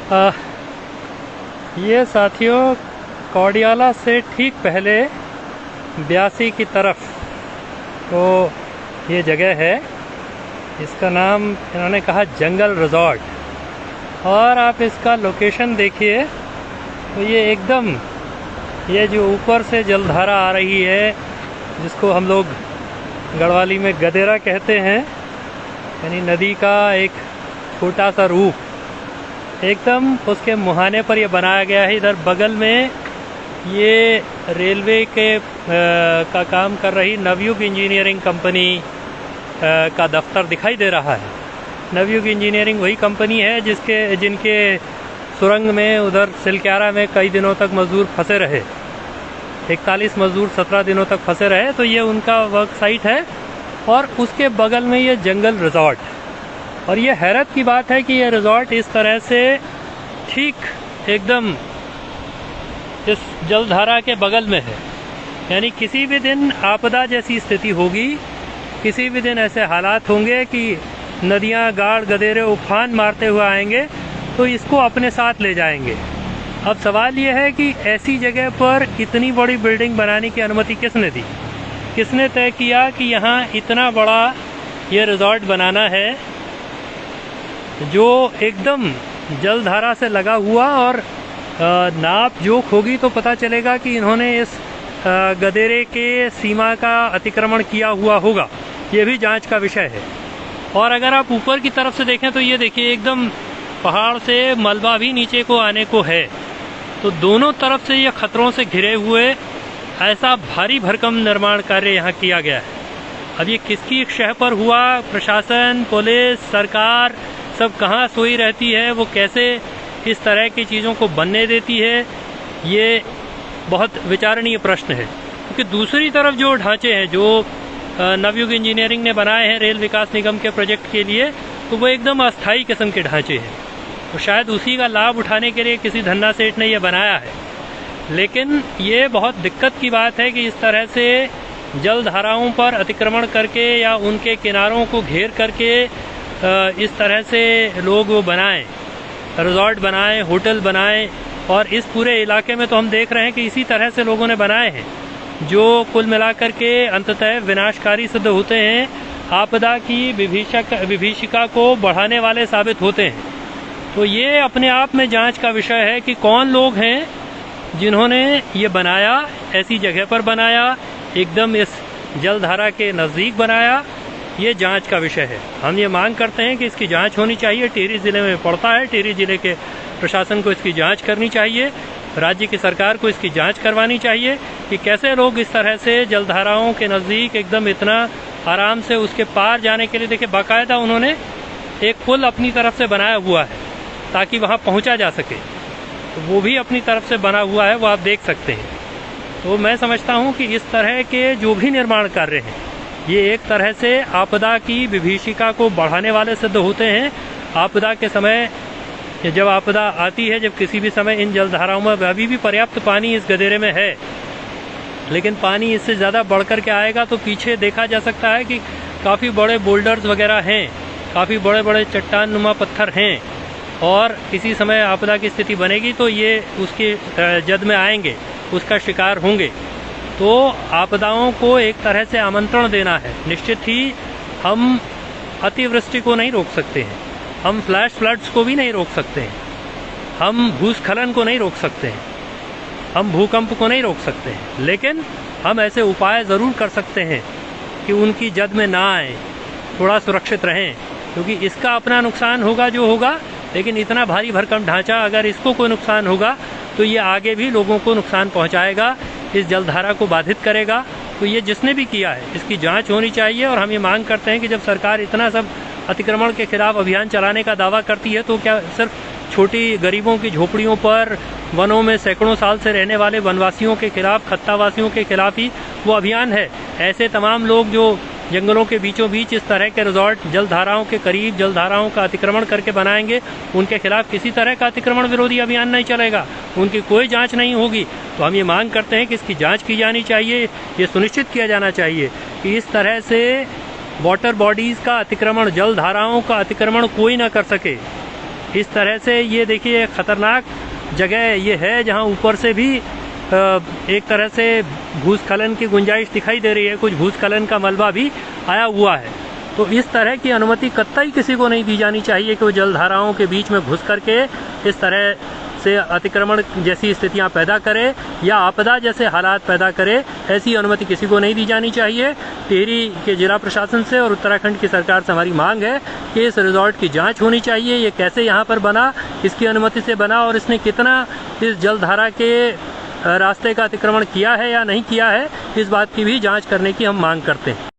आ, ये साथियों कौडियाला से ठीक पहले ब्यासी की तरफ तो ये जगह है, इसका नाम इन्होंने कहा जंगल रिजॉर्ट। और आप इसका लोकेशन देखिए तो ये एकदम, ये जो ऊपर से जलधारा आ रही है जिसको हम लोग गढ़वाली में गदेरा कहते हैं, यानी नदी का एक छोटा सा रूप, एकदम उसके मुहाने पर यह बनाया गया है। इधर बगल में ये रेलवे के का काम कर रही नवयुग इंजीनियरिंग कंपनी का दफ्तर दिखाई दे रहा है। नवयुग इंजीनियरिंग वही कंपनी है जिनके सुरंग में उधर सिलक्यारा में कई दिनों तक मजदूर फंसे रहे, 41 मजदूर 17 दिनों तक फंसे रहे, तो ये उनका वर्क साइट है। और उसके बगल में ये जंगल रिजॉर्ट। और ये हैरत की बात है कि ये रिजॉर्ट इस तरह से ठीक एकदम इस जलधारा के बगल में है, यानी किसी भी दिन आपदा जैसी स्थिति होगी, किसी भी दिन ऐसे हालात होंगे कि नदियां गाड़ गदेरे उफान मारते हुए आएंगे तो इसको अपने साथ ले जाएंगे। अब सवाल ये है कि ऐसी जगह पर इतनी बड़ी बिल्डिंग बनाने की अनुमति किसने दी, किसने तय किया कि यहाँ इतना बड़ा ये रिजॉर्ट बनाना है जो एकदम जलधारा से लगा हुआ। और नाप जोख होगी तो पता चलेगा कि इन्होंने इस गदेरे के सीमा का अतिक्रमण किया हुआ होगा, ये भी जांच का विषय है। और अगर आप ऊपर की तरफ से देखें तो ये देखिए एकदम पहाड़ से मलबा भी नीचे को आने को है, तो दोनों तरफ से ये खतरों से घिरे हुए ऐसा भारी भरकम निर्माण कार्य यहाँ किया गया है। अब ये किसकी शह पर हुआ, प्रशासन, पुलिस, सरकार सब कहाँ सोई रहती है, वो कैसे इस तरह की चीज़ों को बनने देती है, ये बहुत विचारणीय प्रश्न है। क्योंकि दूसरी तरफ जो ढांचे हैं जो नवयुग इंजीनियरिंग ने बनाए हैं रेल विकास निगम के प्रोजेक्ट के लिए, तो वो एकदम अस्थायी किस्म के ढांचे हैं, तो शायद उसी का लाभ उठाने के लिए किसी धन्ना सेठ ने ये बनाया है। लेकिन ये बहुत दिक्कत की बात है कि इस तरह से जल धाराओं पर अतिक्रमण करके या उनके किनारों को घेर करके इस तरह से लोग बनाएं, रिजॉर्ट बनाएं, होटल बनाएं। और इस पूरे इलाके में तो हम देख रहे हैं कि इसी तरह से लोगों ने बनाए हैं, जो कुल मिलाकर के अंततः विनाशकारी सिद्ध होते हैं, आपदा की विभीषिका को बढ़ाने वाले साबित होते हैं। तो ये अपने आप में जांच का विषय है कि कौन लोग हैं जिन्होंने ये बनाया, ऐसी जगह पर बनाया, एकदम इस जलधारा के नज़दीक बनाया, ये जांच का विषय है। हम ये मांग करते हैं कि इसकी जांच होनी चाहिए। टिहरी जिले में पड़ता है, टिहरी जिले के प्रशासन को इसकी जांच करनी चाहिए, राज्य की सरकार को इसकी जांच करवानी चाहिए कि कैसे लोग इस तरह से जलधाराओं के नज़दीक एकदम इतना आराम से उसके पार जाने के लिए, देखिए बाकायदा उन्होंने एक पुल अपनी तरफ से बनाया हुआ है ताकि वहाँ पहुँचा जा सके, तो वो भी अपनी तरफ से बना हुआ है, वो आप देख सकते हैं। तो मैं समझता हूँ कि इस तरह के जो भी निर्माण कार्य हैं, ये एक तरह से आपदा की विभीषिका को बढ़ाने वाले सिद्ध होते हैं। आपदा के समय, जब आपदा आती है, जब किसी भी समय इन जलधाराओं में अभी भी पर्याप्त पानी इस गदेरे में है, लेकिन पानी इससे ज़्यादा बढ़कर के आएगा तो पीछे देखा जा सकता है कि काफ़ी बड़े बोल्डर्स वगैरह हैं, काफ़ी बड़े बड़े चट्टान नुमा पत्थर हैं, और किसी समय आपदा की स्थिति बनेगी तो ये उसके जद में आएंगे, उसका शिकार होंगे। तो आपदाओं को एक तरह से आमंत्रण देना है। निश्चित ही हम अतिवृष्टि को नहीं रोक सकते हैं, हम फ्लैश फ्लड्स को भी नहीं रोक सकते हैं, हम भूस्खलन को नहीं रोक सकते हैं, हम भूकंप को नहीं रोक सकते हैं, लेकिन हम ऐसे उपाय ज़रूर कर सकते हैं कि उनकी जद में ना आए, थोड़ा सुरक्षित रहें। क्योंकि इसका अपना नुकसान होगा जो होगा, लेकिन इतना भारी भरकम ढांचा अगर इसको कोई नुकसान होगा तो ये आगे भी लोगों को नुकसान पहुंचाएगा, इस जलधारा को बाधित करेगा। तो ये जिसने भी किया है इसकी जांच होनी चाहिए। और हम ये मांग करते हैं कि जब सरकार इतना सब अतिक्रमण के खिलाफ अभियान चलाने का दावा करती है, तो क्या सिर्फ छोटी गरीबों की झोपड़ियों पर, वनों में सैकड़ों साल से रहने वाले वनवासियों के खिलाफ, खत्तावासियों के खिलाफ ही वो अभियान है? ऐसे तमाम लोग जो जंगलों के बीचों बीच इस तरह के रिजॉर्ट जलधाराओं के करीब जलधाराओं का अतिक्रमण करके बनाएंगे, उनके खिलाफ किसी तरह का अतिक्रमण विरोधी अभियान नहीं चलेगा, उनकी कोई जांच नहीं होगी। तो हम ये मांग करते हैं कि इसकी जांच की जानी चाहिए, ये सुनिश्चित किया जाना चाहिए कि इस तरह से वाटर बॉडीज का अतिक्रमण, जलधाराओं का अतिक्रमण कोई ना कर सके। इस तरह से ये देखिए खतरनाक जगह ये है, जहाँ ऊपर से भी एक तरह से भूस्खलन की गुंजाइश दिखाई दे रही है, कुछ भूस्खलन का मलबा भी आया हुआ है। तो इस तरह की अनुमति कतई किसी को नहीं दी जानी चाहिए कि वो जलधाराओं के बीच में घुस करके इस तरह से अतिक्रमण जैसी स्थितियां पैदा करे या आपदा जैसे हालात पैदा करे। ऐसी अनुमति किसी को नहीं दी जानी चाहिए। टिहरी के जिला प्रशासन से और उत्तराखंड की सरकार से हमारी मांग है कि इस रिजॉर्ट की जांच होनी चाहिए। ये कैसे यहाँ पर बना, किसकी अनुमति से बना और इसने कितना इस जलधारा के रास्ते का अतिक्रमण किया है या नहीं किया है, इस बात की भी जांच करने की हम मांग करते हैं।